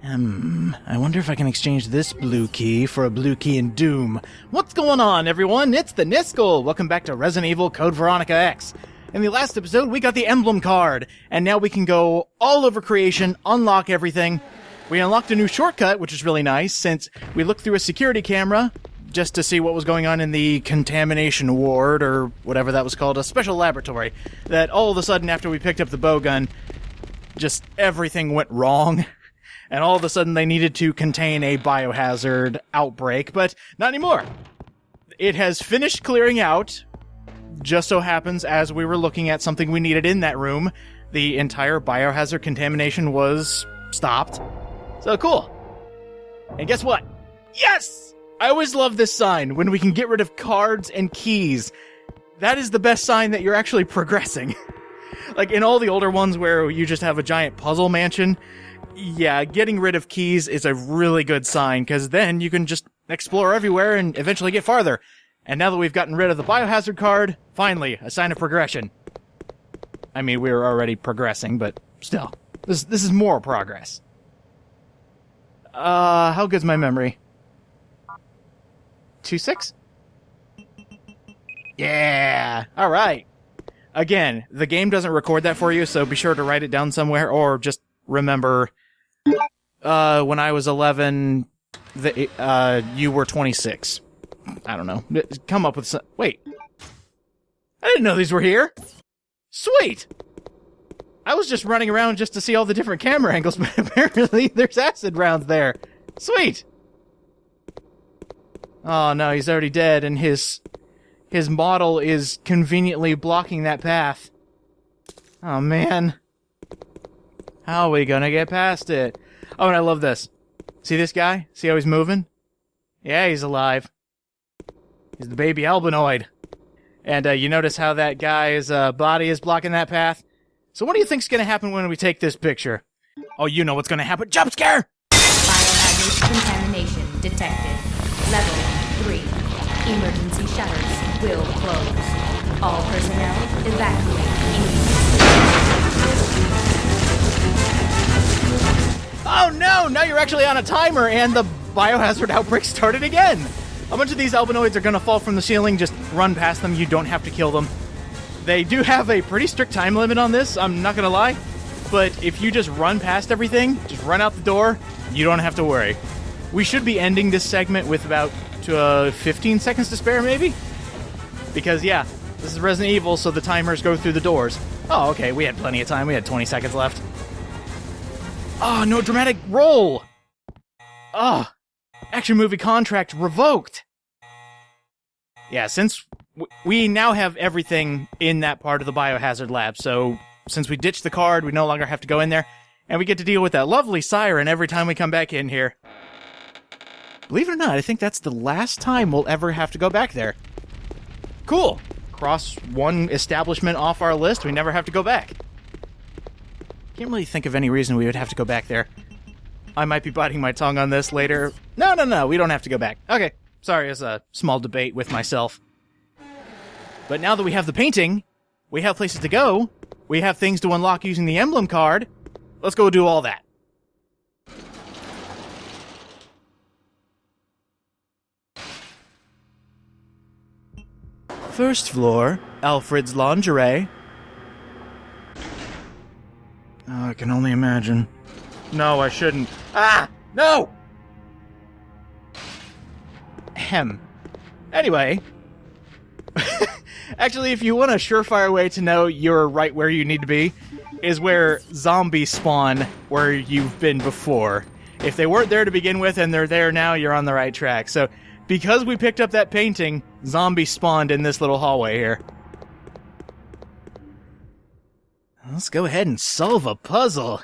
I wonder if I can exchange this blue key for a blue key in Doom. What's going on, everyone? It's the Niskel! Welcome back to Resident Evil Code Veronica X. In the last episode, we got the emblem card, and now we can go all over creation, unlock everything. We unlocked a new shortcut, which is really nice, since we looked through a security camera just to see what was going on in the contamination ward, or whatever that was called, a special laboratory, that all of a sudden, after we picked up the bowgun, just everything went wrong. And all of a sudden they needed to contain a biohazard outbreak, but not anymore. It has finished clearing out. Just so happens, as we were looking at something we needed in that room, the entire biohazard contamination was stopped. So cool. And guess what? Yes! I always love this sign, when we can get rid of cards and keys. That is the best sign that you're actually progressing. Like in all the older ones where you just have a giant puzzle mansion, yeah, getting rid of keys is a really good sign, because then you can just explore everywhere and eventually get farther. And now that we've gotten rid of the biohazard card, finally, a sign of progression. I mean, we were already progressing, but still. This is more progress. How good's my memory? 2.6? Yeah! Alright. Again, the game doesn't record that for you, so be sure to write it down somewhere, or just remember, when I was 11, you were 26. I don't know. Come up with some... Wait. I didn't know these were here. Sweet! I was just running around just to see all the different camera angles, but apparently there's acid rounds there. Sweet! Oh no, he's already dead, and his model is conveniently blocking that path. Oh man. How are we gonna get past it? Oh, and I love this. See this guy? See how he's moving? Yeah, he's alive. He's the baby albinoid. And you notice how that guy's body is blocking that path? So what do you think's gonna happen when we take this picture? Oh, you know what's gonna happen. Jump scare! Biohazard contamination detected. Level 3. Emergency shutters will close. All personnel evacuate immediately. Oh no! Now you're actually on a timer, and the biohazard outbreak started again! A bunch of these albinoids are gonna fall from the ceiling, just run past them, you don't have to kill them. They do have a pretty strict time limit on this, I'm not gonna lie, but if you just run past everything, just run out the door, you don't have to worry. We should be ending this segment with about 15 seconds to spare, maybe? Because, yeah, this is Resident Evil, so the timers go through the doors. Oh, okay, we had plenty of time, we had 20 seconds left. Oh, no dramatic roll! Oh, action movie contract revoked! Yeah, since we now have everything in that part of the biohazard lab, so since we ditched the card, we no longer have to go in there, and we get to deal with that lovely siren every time we come back in here. Believe it or not, I think that's the last time we'll ever have to go back there. Cool! Cross one establishment off our list, we never have to go back. Can't really think of any reason we would have to go back there. I might be biting my tongue on this later. No, we don't have to go back. Okay, sorry, it's a small debate with myself. But now that we have the painting, we have places to go, we have things to unlock using the emblem card, let's go do all that. First floor, Alfred's lingerie. Oh, I can only imagine. No, I shouldn't. Ah! No! Ahem. Anyway. Actually, if you want a surefire way to know you're right where you need to be, is where zombies spawn where you've been before. If they weren't there to begin with and they're there now, you're on the right track. So, because we picked up that painting, zombies spawned in this little hallway here. Let's go ahead and solve a puzzle.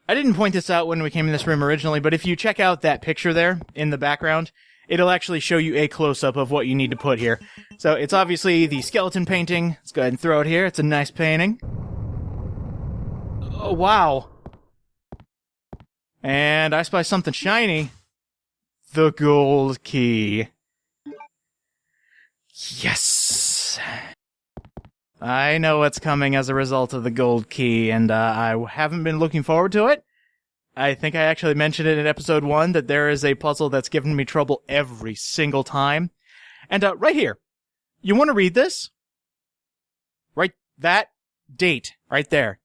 I didn't point this out when we came in this room originally, but if you check out that picture there in the background, it'll actually show you a close-up of what you need to put here. So it's obviously the skeleton painting. Let's go ahead and throw it here. It's a nice painting. Oh, wow. And I spy something shiny. The gold key. Yes! I know what's coming as a result of the gold key, and I haven't been looking forward to it, I think I actually mentioned it in episode 1 that there is a puzzle that's given me trouble every single time. And right here, you want to read this? Right, that date right there,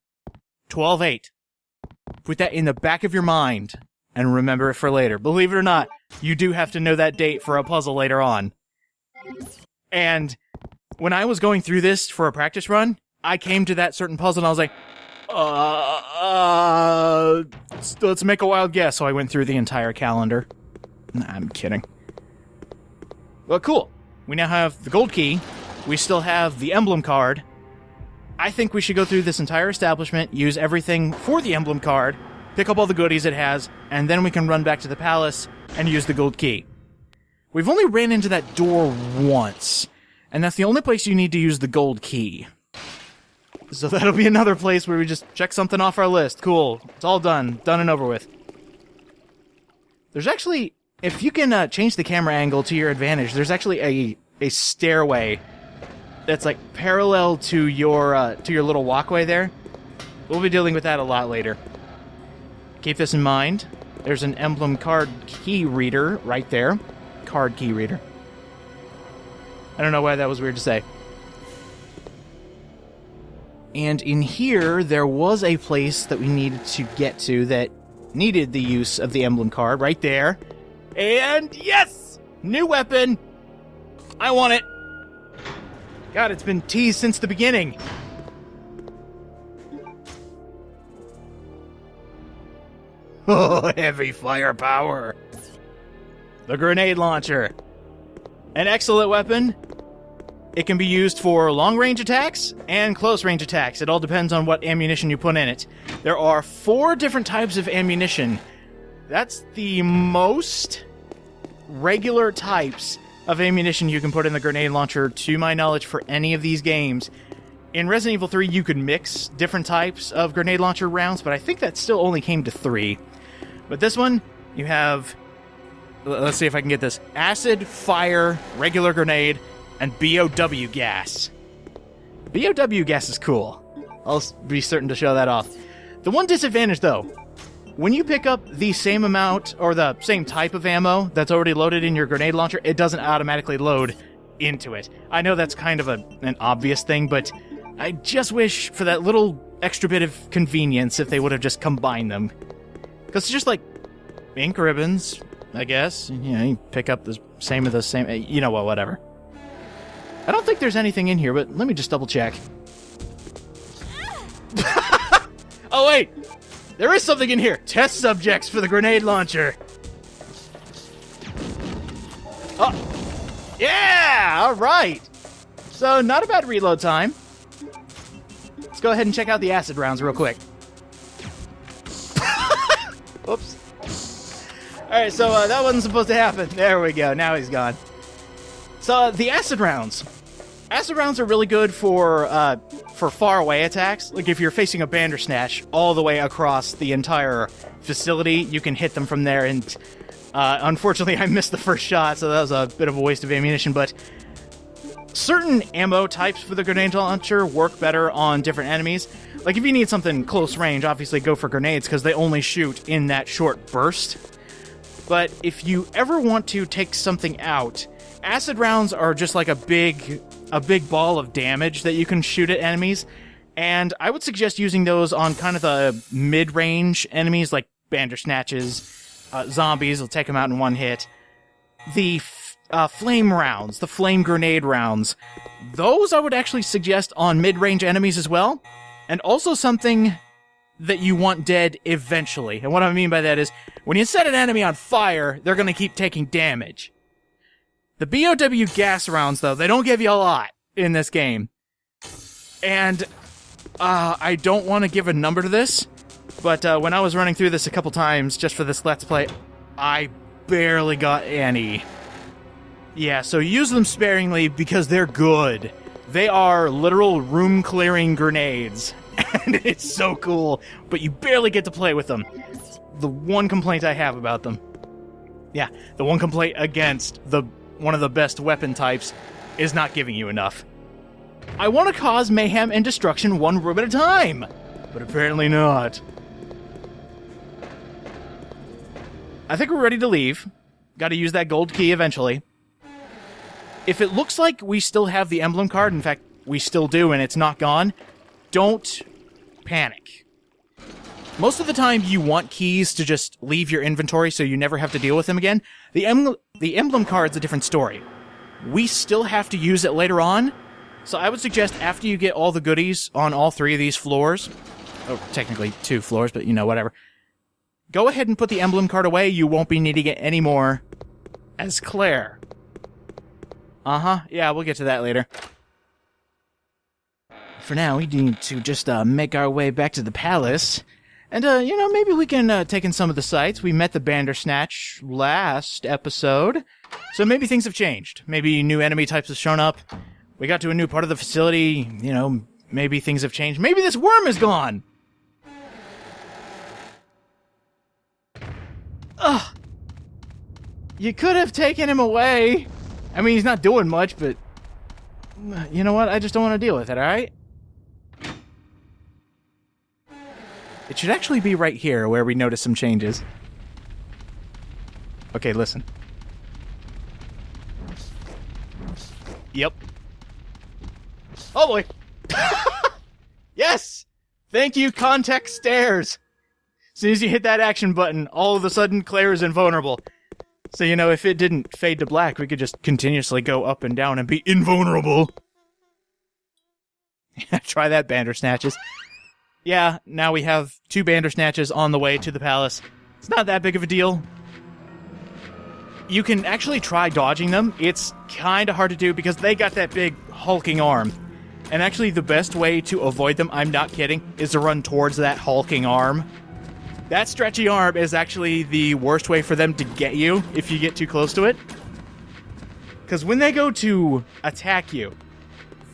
12/8. Put that in the back of your mind and remember it for later. Believe it or not, you do have to know that date for a puzzle later on. And when I was going through this for a practice run, I came to that certain puzzle and I was like, let's make a wild guess. So I went through the entire calendar. Nah, I'm kidding. Well, cool. We now have the gold key. We still have the emblem card. I think we should go through this entire establishment, use everything for the emblem card, pick up all the goodies it has, and then we can run back to the palace and use the gold key. We've only ran into that door once, and that's the only place you need to use the gold key. So that'll be another place where we just check something off our list. Cool. It's all done. Done and over with. There's actually, if you can change the camera angle to your advantage, there's actually a stairway that's like parallel to your little walkway there. We'll be dealing with that a lot later. Keep this in mind. There's an emblem card key reader right there. Card key reader. I don't know why that was weird to say. And in here, there was a place that we needed to get to that needed the use of the emblem card right there. And yes! New weapon! I want it! God, it's been teased since the beginning. Oh, heavy firepower. The grenade launcher. An excellent weapon. It can be used for long-range attacks and close-range attacks. It all depends on what ammunition you put in it. There are 4 different types of ammunition. That's the most regular types of ammunition you can put in the grenade launcher, to my knowledge, for any of these games. In Resident Evil 3, you could mix different types of grenade launcher rounds, but I think that still only came to 3. But this one, you have... Let's see if I can get this. Acid, fire, regular grenade, and BOW gas. BOW gas is cool. I'll be certain to show that off. The one disadvantage, though, when you pick up the same amount or the same type of ammo that's already loaded in your grenade launcher, it doesn't automatically load into it. I know that's kind of an obvious thing, but I just wish for that little extra bit of convenience if they would have just combined them. Because it's just like ink ribbons, I guess. You know, you pick up the same of the same, you know what, whatever. I don't think there's anything in here, but let me just double check. Oh, wait! There is something in here! Test subjects for the grenade launcher! Oh! Yeah! Alright! So, not a bad reload time. Let's go ahead and check out the acid rounds real quick. Oops. Alright, so that wasn't supposed to happen. There we go, now he's gone. So, the acid rounds. Acid rounds are really good for far away attacks. Like if you're facing a Bandersnatch all the way across the entire facility, you can hit them from there. And unfortunately, I missed the first shot, so that was a bit of a waste of ammunition. But certain ammo types for the grenade launcher work better on different enemies. Like if you need something close range, obviously go for grenades because they only shoot in that short burst. But if you ever want to take something out, acid rounds are just like a big ball of damage that you can shoot at enemies, and I would suggest using those on kind of the mid-range enemies like Bandersnatches, zombies, will take them out in one hit. The flame rounds, the flame grenade rounds, those I would actually suggest on mid-range enemies as well, and also something that you want dead eventually. And what I mean by that is, when you set an enemy on fire, they're going to keep taking damage. The BOW gas rounds, though, they don't give you a lot in this game. And I don't want to give a number to this, but when I was running through this a couple times just for this Let's Play, I barely got any. Yeah, so use them sparingly because they're good. They are literal room-clearing grenades, and it's so cool, but you barely get to play with them. The one complaint I have about them. Yeah, the one complaint against one of the best weapon types is not giving you enough. I want to cause mayhem and destruction one room at a time, but apparently not. I think we're ready to leave. Got to use that gold key eventually. If it looks like we still have the emblem card, in fact, we still do, and it's not gone, don't panic. Most of the time, you want keys to just leave your inventory so you never have to deal with them again. The emblem card's a different story. We still have to use it later on, so I would suggest after you get all the goodies on all 3 of these floors, oh, technically 2 floors, but you know, whatever, go ahead and put the emblem card away. You won't be needing it anymore as Claire. Yeah, we'll get to that later. For now, we need to just make our way back to the palace. And, you know, maybe we can take in some of the sights. We met the Bandersnatch last episode, so maybe things have changed. Maybe new enemy types have shown up. We got to a new part of the facility. You know, maybe things have changed. Maybe this worm is gone! Ugh! You could have taken him away. I mean, he's not doing much, but... you know what? I just don't want to deal with it, alright? It should actually be right here where we notice some changes. Okay, listen. Yep. Oh boy! Yes! Thank you, context stairs! As soon as you hit that action button, all of a sudden Claire is invulnerable. So, you know, if it didn't fade to black, we could just continuously go up and down and be invulnerable. Try that, Bandersnatches. Yeah, now we have 2 Bandersnatches on the way to the palace. It's not that big of a deal. You can actually try dodging them. It's kind of hard to do because they got that big hulking arm. And actually, the best way to avoid them, I'm not kidding, is to run towards that hulking arm. That stretchy arm is actually the worst way for them to get you if you get too close to it. Because when they go to attack you,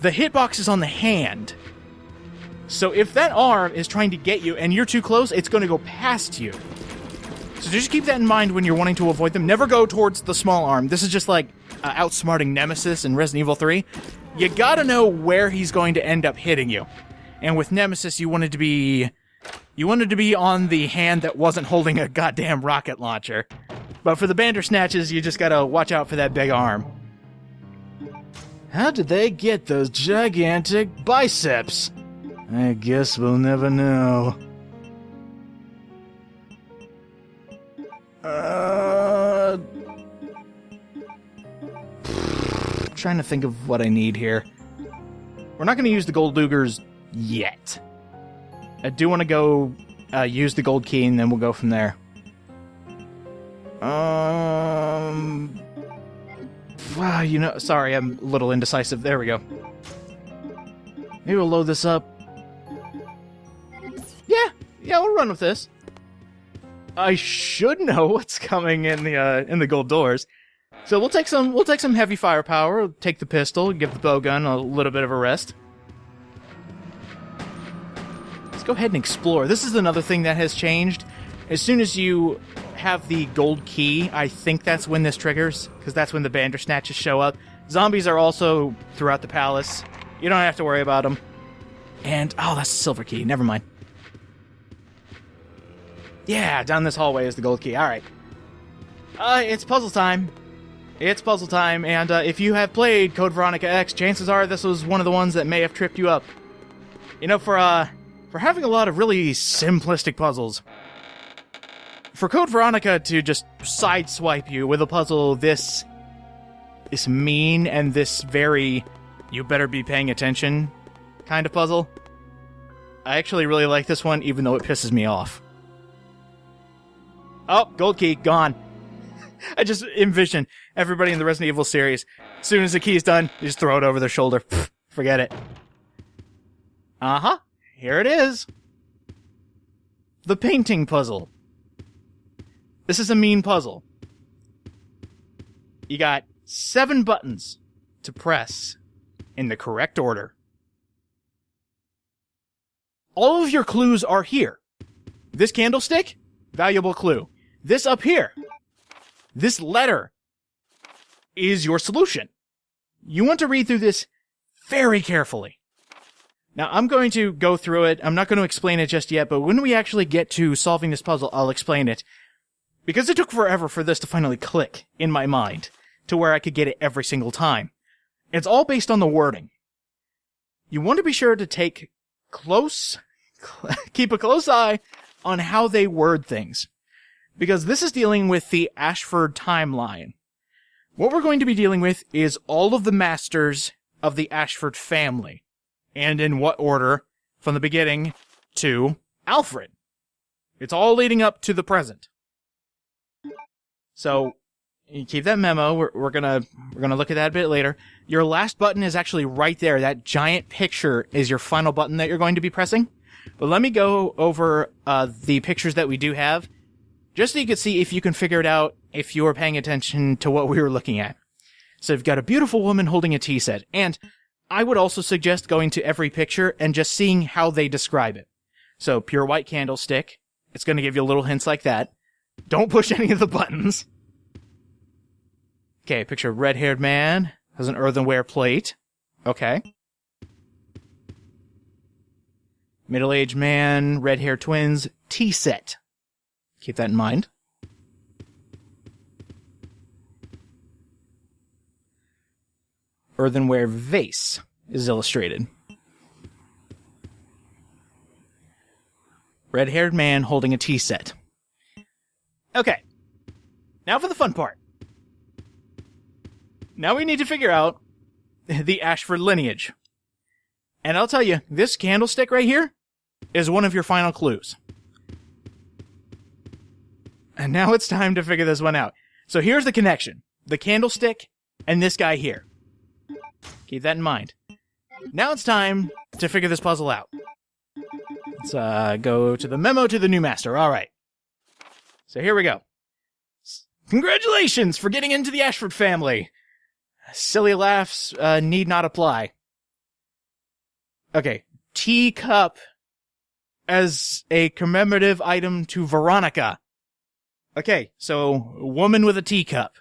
the hitbox is on the hand. So if that arm is trying to get you and you're too close, it's going to go past you. So just keep that in mind when you're wanting to avoid them. Never go towards the small arm. This is just like outsmarting Nemesis in Resident Evil 3. You gotta know where he's going to end up hitting you. And with Nemesis, you wanted to be on the hand that wasn't holding a goddamn rocket launcher. But for the Bandersnatches, you just gotta watch out for that big arm. How did they get those gigantic biceps? I guess we'll never know. Trying to think of what I need here. We're not going to use the gold Lugers yet. I do want to go use the gold key, and then we'll go from there. Wow, you know, sorry, I'm a little indecisive. There we go. Maybe we'll load this up. Yeah, we'll run with this. I should know what's coming in the gold doors. So we'll take some heavy firepower, we'll take the pistol, give the bowgun a little bit of a rest. Let's go ahead and explore. This is another thing that has changed. As soon as you have the gold key, I think that's when this triggers, because that's when the Bandersnatches show up. Zombies are also throughout the palace. You don't have to worry about them. And, oh, that's the silver key. Never mind. Yeah, down this hallway is the gold key. Alright. It's puzzle time. It's puzzle time, and if you have played Code Veronica X, chances are this was one of the ones that may have tripped you up. You know, for having a lot of really simplistic puzzles, for Code Veronica to just sideswipe you with a puzzle this mean and this very you better be paying attention kind of puzzle, I actually really like this one, even though it pisses me off. Oh, gold key, gone. I just envision everybody in the Resident Evil series, as soon as the key's done, you just throw it over their shoulder. Forget it. Here it is. The painting puzzle. This is a mean puzzle. You got 7 buttons to press in the correct order. All of your clues are here. This candlestick, valuable clue. This up here, this letter, is your solution. You want to read through this very carefully. Now, I'm going to go through it. I'm not going to explain it just yet, but when we actually get to solving this puzzle, I'll explain it. because it took forever for this to finally click in my mind to where I could get it every single time. It's all based on the wording. You want to be sure to keep a close eye on how they word things, because this is dealing with the Ashford timeline. What we're going to be dealing with is all of the masters of the Ashford family, and in what order, from the beginning to Alfred. It's all leading up to the present. So, you keep that memo. We're gonna look at that a bit later. Your last button is actually right there. That giant picture is your final button that you're going to be pressing. But let me go over the pictures that we do have, just so you can see if you can figure it out if you were paying attention to what we were looking at. So you've got a beautiful woman holding a tea set, and I would also suggest going to every picture and just seeing how they describe it. So pure white candlestick. It's going to give you little hints like that. Don't push any of the buttons. Okay, picture of red-haired man has an earthenware plate. Okay. Middle-aged man, red-hair twins, tea set. Keep that in mind. Earthenware vase is illustrated. Red-haired man holding a tea set. Okay. Now for the fun part. Now we need to figure out the Ashford lineage. And I'll tell you, this candlestick right here is one of your final clues. And now it's time to figure this one out. So here's the connection. The candlestick and this guy here. Keep that in mind. Now it's time to figure this puzzle out. Let's go to the memo to the new master. All right. So here we go. Congratulations for getting into the Ashford family. Silly laughs need not apply. Okay. Teacup as a commemorative item to Veronica. Okay, so woman with a teacup.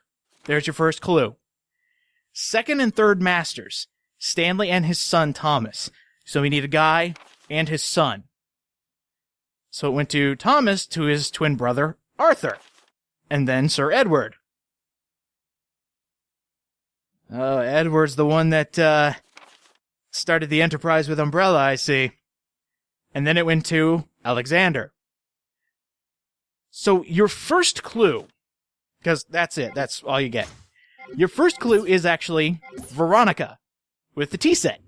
There's your first clue. Second and third masters, Stanley and his son Thomas. So we need a guy and his son. So it went to Thomas to his twin brother Arthur, and then Sir Edward. Oh, Edward's the one that started the enterprise with Umbrella, I see. And then it went to Alexander. So your first clue, because that's it, that's all you get. Your first clue is actually Veronica with the tea set.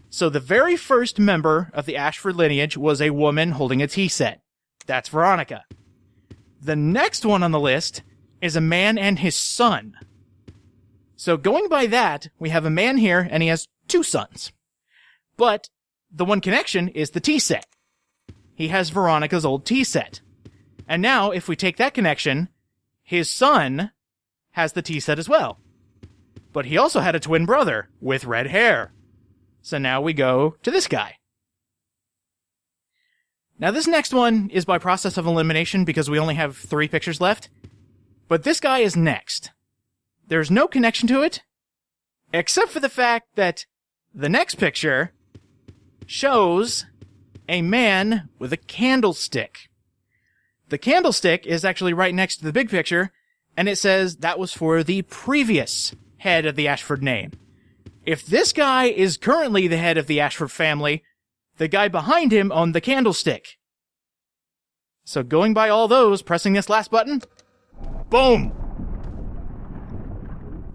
So the very first member of the Ashford lineage was a woman holding a tea set. That's Veronica. The next one on the list is a man and his son. So going by that, we have a man here and he has two sons. But the one connection is the tea set. He has Veronica's old tea set. And now, if we take that connection, his son has the tea set as well. But he also had a twin brother with red hair. So now we go to this guy. Now this next one is by process of elimination because we only have 3 pictures left. But this guy is next. There's no connection to it, except for the fact that the next picture shows a man with a candlestick. The candlestick is actually right next to the big picture, and it says that was for the previous head of the Ashford name. If this guy is currently the head of the Ashford family, the guy behind him owned the candlestick. So going by all those, pressing this last button, boom!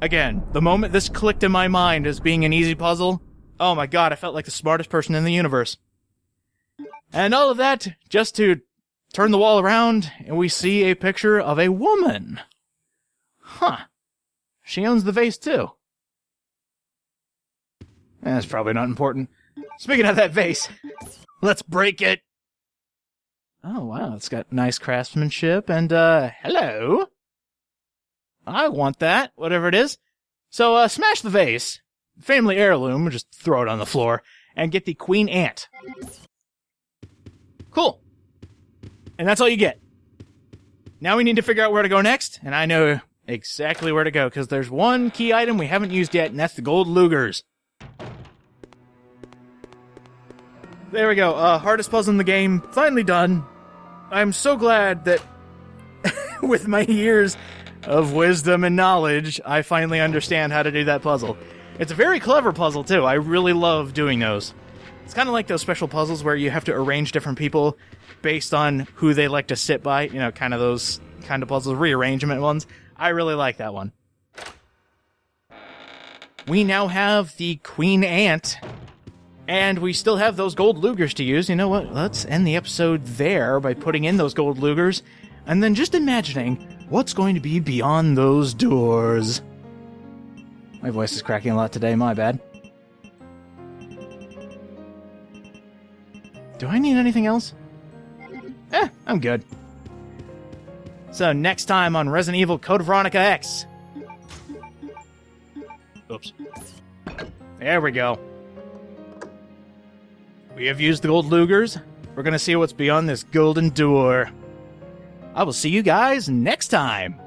Again, the moment this clicked in my mind as being an easy puzzle, oh my god, I felt like the smartest person in the universe. And all of that just to turn the wall around, and we see a picture of a woman. Huh. She owns the vase, too. That's probably not important. Speaking of that vase, let's break it. Oh, wow, it's got nice craftsmanship, and, hello. I want that, whatever it is. So, smash the vase, family heirloom, just throw it on the floor, and get the Queen Ant. Cool. And that's all you get. Now we need to figure out where to go next, and I know exactly where to go, because there's one key item we haven't used yet, and that's the gold Lugers. There we go, hardest puzzle in the game, finally done. I'm so glad that with my years of wisdom and knowledge, I finally understand how to do that puzzle. It's a very clever puzzle, too. I really love doing those. It's kind of like those special puzzles where you have to arrange different people based on who they like to sit by. You know, kind of those kind of puzzles, rearrangement ones. I really like that one. We now have the Queen Ant, and we still have those gold Lugers to use. You know what? Let's end the episode there by putting in those gold Lugers, and then just imagining what's going to be beyond those doors. My voice is cracking a lot today, my bad. Do I need anything else? I'm good. So next time on Resident Evil Code Veronica X. Oops. There we go. We have used the gold Lugers. We're gonna see what's beyond this golden door. I will see you guys next time.